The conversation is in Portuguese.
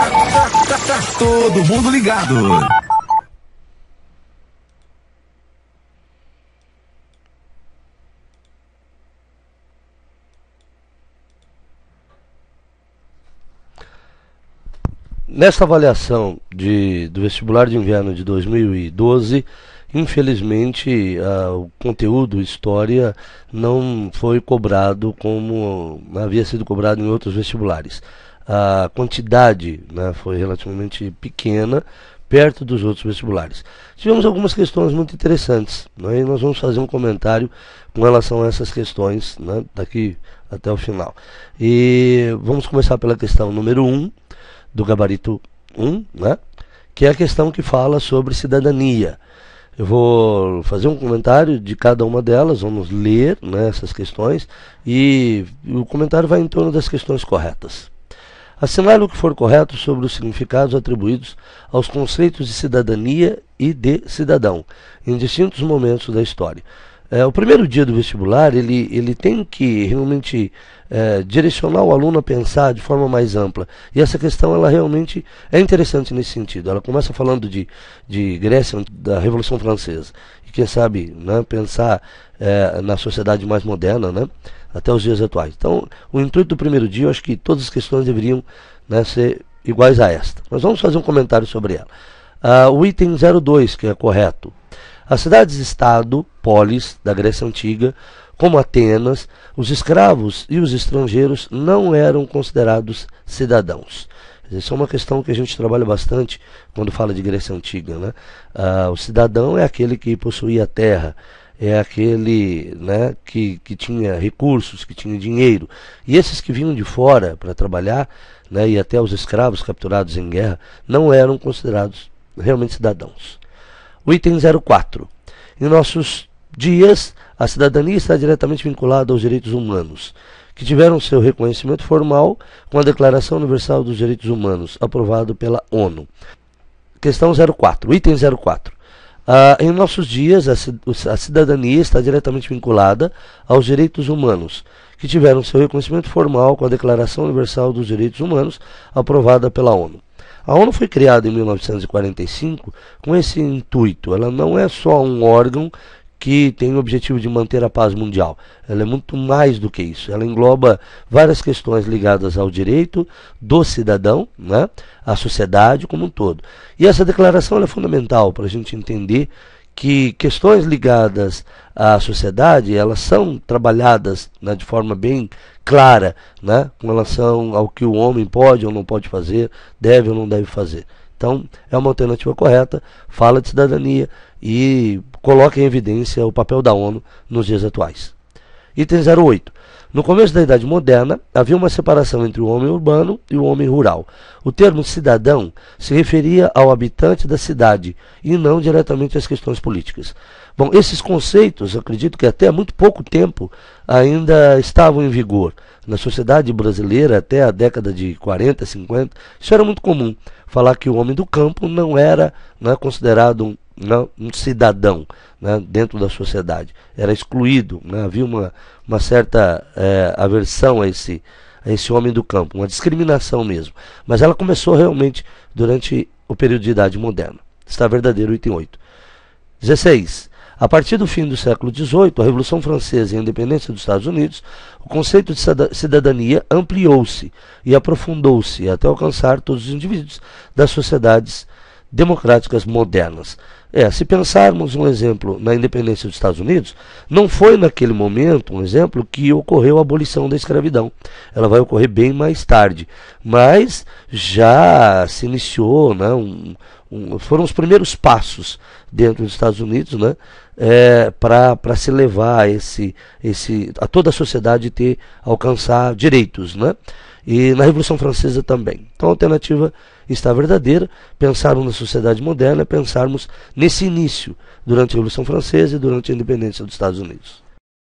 Tá todo mundo ligado. Nesta avaliação do vestibular de inverno de 2012, infelizmente o conteúdo História não foi cobrado como havia sido cobrado em outros vestibulares. A quantidade, né, foi relativamente pequena, perto dos outros vestibulares. Tivemos algumas questões muito interessantes, né, e nós vamos fazer um comentário com relação a essas questões, né, daqui até o final. E vamos começar pela questão número 1, do gabarito 1, né, que é a questão que fala sobre cidadania. Eu vou fazer um comentário de cada uma delas, vamos ler, né, essas questões, e o comentário vai em torno das questões corretas. Assinale o que for correto sobre os significados atribuídos aos conceitos de cidadania e de cidadão, em distintos momentos da história. O primeiro dia do vestibular, ele tem que realmente direcionar o aluno a pensar de forma mais ampla. E essa questão, ela realmente é interessante nesse sentido. Ela começa falando de Grécia, da Revolução Francesa. E quem sabe, né, pensar na sociedade mais moderna, né, até os dias atuais. Então, o intuito do primeiro dia, eu acho que todas as questões deveriam, né, ser iguais a esta. Nós vamos fazer um comentário sobre ela. O item 02, que é correto. As cidades-estado, polis, da Grécia Antiga, como Atenas, os escravos e os estrangeiros não eram considerados cidadãos. Essa é uma questão que a gente trabalha bastante quando fala de Grécia Antiga, né? O cidadão é aquele que possuía a terra, é aquele, né, que tinha recursos, que tinha dinheiro. E esses que vinham de fora para trabalhar, né, e até os escravos capturados em guerra, não eram considerados realmente cidadãos. O item 04. Em nossos dias, a cidadania está diretamente vinculada aos direitos humanos, que tiveram seu reconhecimento formal com a Declaração Universal dos Direitos Humanos, aprovado pela ONU. Questão 04. Item 04. Em nossos dias, a cidadania está diretamente vinculada aos direitos humanos, que tiveram seu reconhecimento formal com a Declaração Universal dos Direitos Humanos, aprovada pela ONU. A ONU foi criada em 1945 com esse intuito. Ela não é só um órgão que tem o objetivo de manter a paz mundial. Ela é muito mais do que isso. Ela engloba várias questões ligadas ao direito do cidadão, né, à sociedade como um todo. E essa declaração é fundamental para a gente entender que questões ligadas à sociedade, elas são trabalhadas, né, de forma bem clara, né, com relação ao que o homem pode ou não pode fazer, deve ou não deve fazer. Então, é uma alternativa correta, fala de cidadania e coloca em evidência o papel da ONU nos dias atuais. Item 08. No começo da Idade Moderna, havia uma separação entre o homem urbano e o homem rural. O termo cidadão se referia ao habitante da cidade e não diretamente às questões políticas. Bom, esses conceitos, acredito que até há muito pouco tempo ainda estavam em vigor. Na sociedade brasileira, até a década de 40, 50, isso era muito comum. Falar que o homem do campo não era, considerado um cidadão, né, dentro da sociedade. Era excluído, né, havia uma certa aversão a esse homem do campo, uma discriminação mesmo. Mas ela começou realmente durante o período de Idade Moderna. Está verdadeiro o item 8. 16. A partir do fim do século XVIII, a Revolução Francesa e a independência dos Estados Unidos, o conceito de cidadania ampliou-se e aprofundou-se até alcançar todos os indivíduos das sociedades democráticas modernas. Se pensarmos um exemplo na independência dos Estados Unidos, não foi naquele momento, um exemplo, que ocorreu a abolição da escravidão. Ela vai ocorrer bem mais tarde, mas já se iniciou, né, foram os primeiros passos dentro dos Estados Unidos, né, para se levar a toda a sociedade alcançar direitos, né? E na Revolução Francesa também. Então a alternativa está verdadeira. Pensarmos na sociedade moderna, pensarmos nesse início, durante a Revolução Francesa e durante a independência dos Estados Unidos.